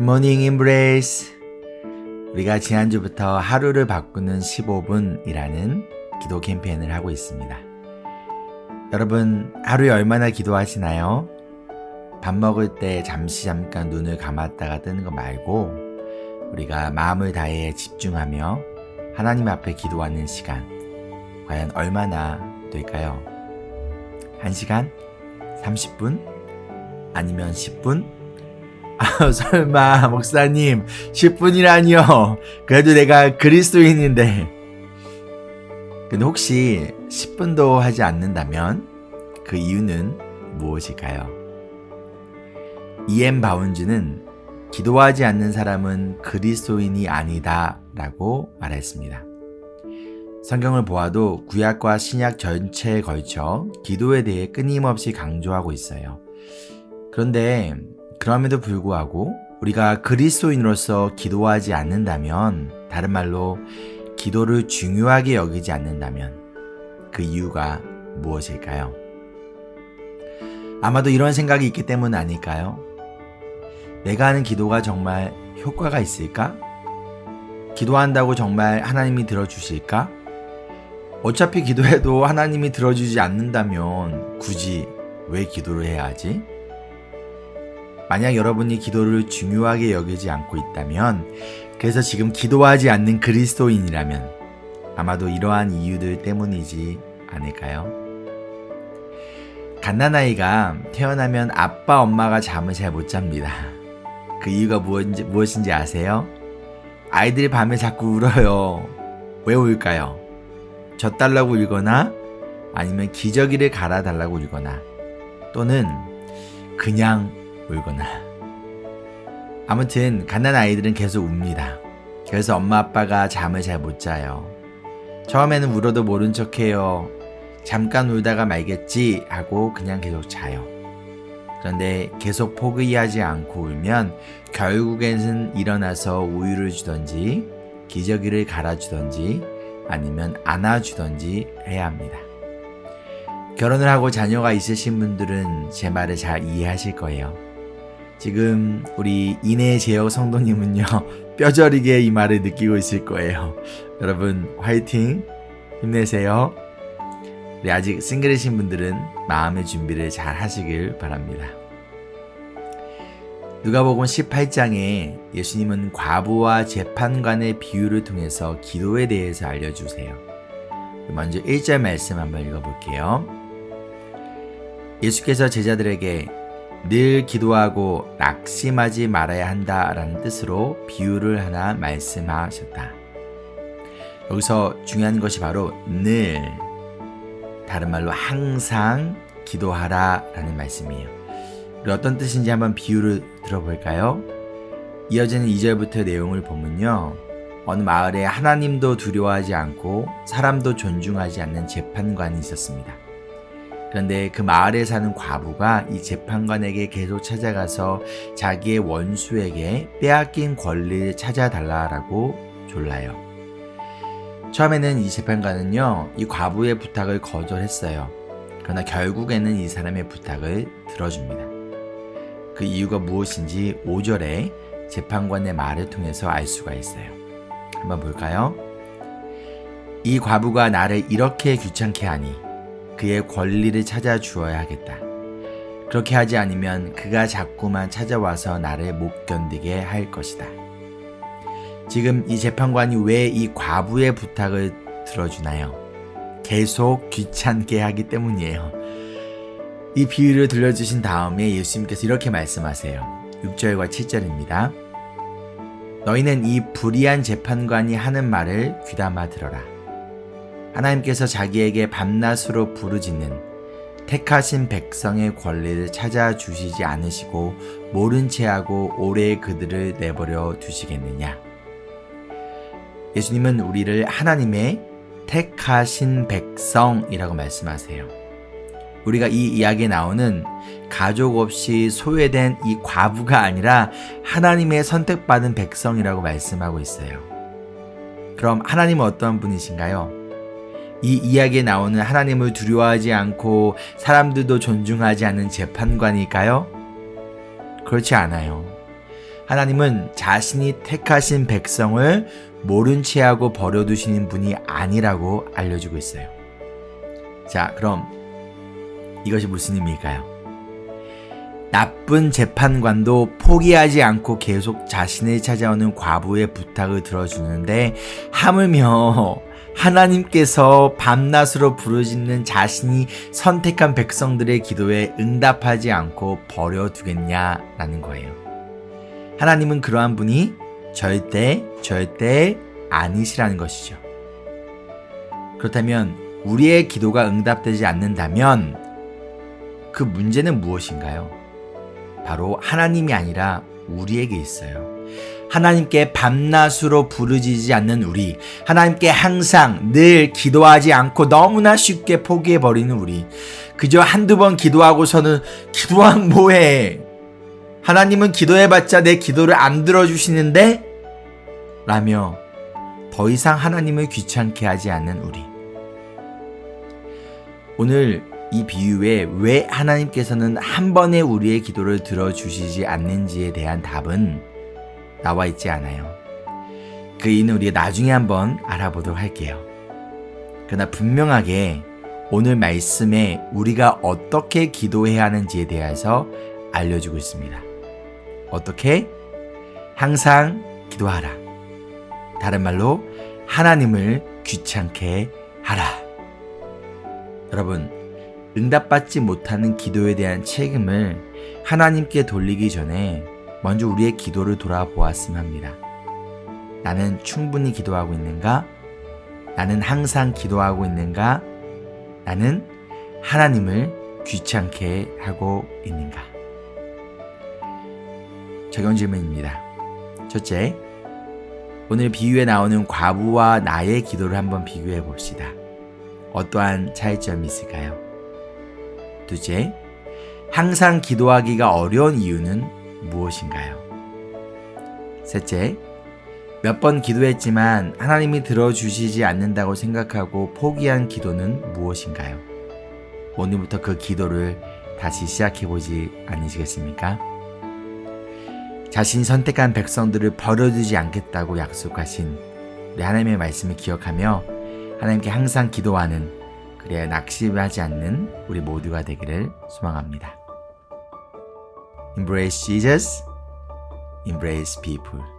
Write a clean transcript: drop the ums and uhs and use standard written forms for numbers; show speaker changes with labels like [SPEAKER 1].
[SPEAKER 1] 굿모닝 임브레이스. 우리가 지난주부터 하루를 바꾸는 15분이라는 기도 캠페인을 하고 있습니다. 여러분, 하루에 얼마나 기도하시나요? 밥 먹을 때 잠깐 눈을 감았다가 뜨는 거 말고 우리가 마음을 다해 집중하며 하나님 앞에 기도하는 시간, 과연 얼마나 될까요? 1시간? 30분? 아니면 10분? 설마 목사님 10분이라니요. 그래도 내가 그리스도인인데. 근데 혹시 10분도 하지 않는다면 그 이유는 무엇일까요? E.M. 바운즈는 기도하지 않는 사람은 그리스도인이 아니다 라고 말했습니다. 성경을 보아도 구약과 신약 전체에 걸쳐 기도에 대해 끊임없이 강조하고 있어요. 그런데 그럼에도 불구하고 우리가 그리스도인으로서 기도하지 않는다면, 다른 말로 기도를 중요하게 여기지 않는다면 그 이유가 무엇일까요? 아마도 이런 생각이 있기 때문 아닐까요? 내가 하는 기도가 정말 효과가 있을까? 기도한다고 정말 하나님이 들어주실까? 어차피 기도해도 하나님이 들어주지 않는다면 굳이 왜 기도를 해야 하지? 만약 여러분이 기도를 중요하게 여기지 않고 있다면, 그래서 지금 기도하지 않는 그리스도인이라면 아마도 이러한 이유들 때문이지 않을까요? 갓난아이가 태어나면 아빠, 엄마가 잠을 잘 못 잡니다. 그 이유가 무엇인지 아세요? 아이들이 밤에 자꾸 울어요. 왜 울까요? 젖달라고 울거나 아니면 기저귀를 갈아달라고 울거나 또는 그냥 울거나. 아무튼 갓난아이들은 계속 웁니다. 그래서 엄마 아빠가 잠을 잘 못 자요. 처음에는 울어도 모른 척해요. 잠깐 울다가 말겠지 하고 그냥 계속 자요. 그런데 계속 포기하지 않고 울면 결국에는 일어나서 우유를 주던지 기저귀를 갈아주던지 아니면 안아주던지 해야 합니다. 결혼을 하고 자녀가 있으신 분들은 제 말을 잘 이해하실 거예요. 지금 우리 이내제역 성도님은요, 뼈저리게 이 말을 느끼고 있을 거예요. 여러분 화이팅! 힘내세요. 우리 아직 싱글이신 분들은 마음의 준비를 잘 하시길 바랍니다. 누가복음 18장에 예수님은 과부와 재판관의 비유를 통해서 기도에 대해서 알려주세요. 먼저 1절 말씀 한번 읽어볼게요. 예수께서 제자들에게 늘 기도하고 낙심하지 말아야 한다라는 뜻으로 비유를 하나 말씀하셨다. 여기서 중요한 것이 바로 늘, 다른 말로 항상 기도하라 라는 말씀이에요. 우리 어떤 뜻인지 한번 비유를 들어볼까요? 이어지는 2절부터 내용을 보면요, 어느 마을에 하나님도 두려워하지 않고 사람도 존중하지 않는 재판관이 있었습니다. 그런데 그 마을에 사는 과부가 이 재판관에게 계속 찾아가서 자기의 원수에게 빼앗긴 권리를 찾아달라고 졸라요. 처음에는 이 재판관은요, 이 과부의 부탁을 거절했어요. 그러나 결국에는 이 사람의 부탁을 들어줍니다. 그 이유가 무엇인지 5절에 재판관의 말을 통해서 알 수가 있어요. 한번 볼까요? 이 과부가 나를 이렇게 귀찮게 하니 그의 권리를 찾아 주어야 하겠다. 그렇게 하지 않으면 그가 자꾸만 찾아와서 나를 못 견디게 할 것이다. 지금 이 재판관이 왜 이 과부의 부탁을 들어주나요? 계속 귀찮게 하기 때문이에요. 이 비유를 들려주신 다음에 예수님께서 이렇게 말씀하세요. 6절과 7절입니다. 너희는 이 불의한 재판관이 하는 말을 귀담아 들어라. 하나님께서 자기에게 밤낮으로 부르짖는 택하신 백성의 권리를 찾아주시지 않으시고 모른 채 하고 오래 그들을 내버려 두시겠느냐. 예수님은 우리를 하나님의 택하신 백성이라고 말씀하세요. 우리가 이 이야기에 나오는 가족 없이 소외된 이 과부가 아니라 하나님의 선택받은 백성이라고 말씀하고 있어요. 그럼 하나님은 어떤 분이신가요? 이 이야기에 나오는 하나님을 두려워하지 않고 사람들도 존중하지 않는 재판관일까요? 그렇지 않아요. 하나님은 자신이 택하신 백성을 모른 채 하고 버려두시는 분이 아니라고 알려주고 있어요. 자, 그럼 이것이 무슨 의미일까요? 나쁜 재판관도 포기하지 않고 계속 자신을 찾아오는 과부의 부탁을 들어주는데 하물며 하나님께서 밤낮으로 부르짖는 자신이 선택한 백성들의 기도에 응답하지 않고 버려두겠냐라는 거예요. 하나님은 그러한 분이 절대 아니시라는 것이죠. 그렇다면 우리의 기도가 응답되지 않는다면 그 문제는 무엇인가요? 바로 하나님이 아니라 우리에게 있어요. 하나님께 밤낮으로 부르짖지 않는 우리, 하나님께 항상 늘 기도하지 않고 너무나 쉽게 포기해버리는 우리, 그저 한두 번 기도하고서는 기도한 뭐해? 하나님은 기도해봤자 내 기도를 안 들어주시는데? 라며 더 이상 하나님을 귀찮게 하지 않는 우리. 오늘 이 비유에 왜 하나님께서는 한 번에 우리의 기도를 들어주시지 않는지에 대한 답은 나와 있지 않아요. 그 이유는 우리가 나중에 한번 알아보도록 할게요. 그러나 분명하게 오늘 말씀에 우리가 어떻게 기도해야 하는지에 대해서 알려주고 있습니다. 어떻게? 항상 기도하라. 다른 말로 하나님을 귀찮게 하라. 여러분, 응답받지 못하는 기도에 대한 책임을 하나님께 돌리기 전에 먼저 우리의 기도를 돌아보았으면 합니다. 나는 충분히 기도하고 있는가? 나는 항상 기도하고 있는가? 나는 하나님을 귀찮게 하고 있는가? 적용 질문입니다. 첫째, 오늘 비유에 나오는 과부와 나의 기도를 한번 비교해 봅시다. 어떠한 차이점이 있을까요? 둘째, 항상 기도하기가 어려운 이유는 무엇인가요? 셋째, 몇 번 기도했지만 하나님이 들어주시지 않는다고 생각하고 포기한 기도는 무엇인가요? 오늘부터 그 기도를 다시 시작해보지 않으시겠습니까? 자신이 선택한 백성들을 버려두지 않겠다고 약속하신 우리 하나님의 말씀을 기억하며 하나님께 항상 기도하는, 그래야 낙심하지 않는 우리 모두가 되기를 소망합니다. Embrace Jesus, embrace people.